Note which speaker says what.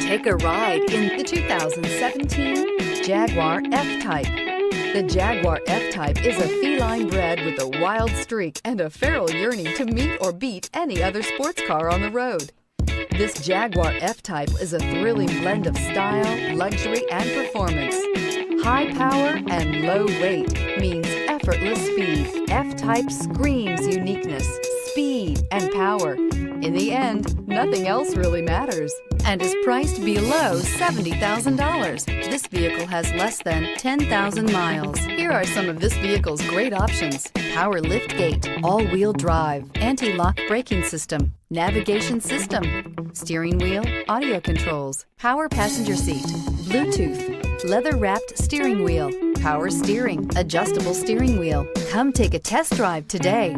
Speaker 1: Take a ride in the 2017 Jaguar F-Type. The Jaguar F-Type is a feline bred with a wild streak and a feral yearning to meet or beat any other sports car on the road. This Jaguar F-Type is a thrilling blend of style, luxury, and performance. High power and low weight means effortless speed. F-Type screams uniqueness, speed, and power. In the end, nothing else really matters, and is priced below $70,000. This vehicle has less than 10,000 miles. Here are some of this vehicle's great options: power liftgate, all-wheel drive, anti-lock braking system, navigation system, steering wheel audio controls, power passenger seat, Bluetooth, leather-wrapped steering wheel, power steering, adjustable steering wheel. Come take a test drive today.